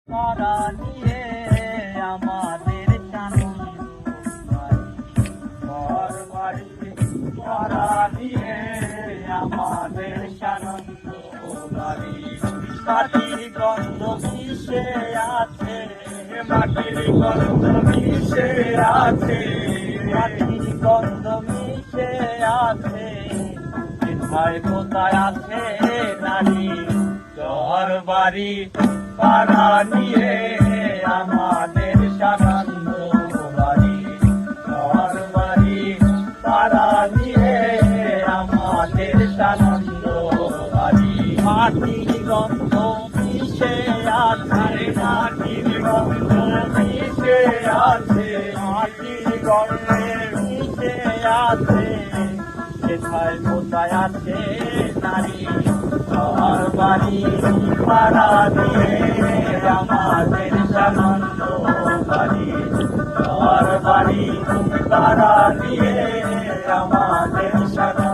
তারা নিয়ে আমাদের ঘর বাড়িতে তারা নিয়ে আমাদের সানন্দ বাড়ি। মাটির গন্ধ মিশে আছে, মাটির গন্ধ মিশে আছে, মাটির গন্ধ মিশে আছে। কোথায় কোথায় আছে নারী ঘর বাড়ি তারা নিয়ে আমাদের সানন্দ বাড়ি। ঘর বাড়ি তারা নিয়ে আমাদের সানন্দ বাড়ি। মাটির গন্ধ মিশে আছে, মাটির গন্ধ মিশে আছে, মাটির গন্ধে মিশে আছে। কোথায় কোথায় আছে নারী ঘর বাড়ি তারা নিয়ে আমাদের সানন্দ বাড়ি। ঘর বাড়ি তারা নিয়ে আমাদের সানন্দ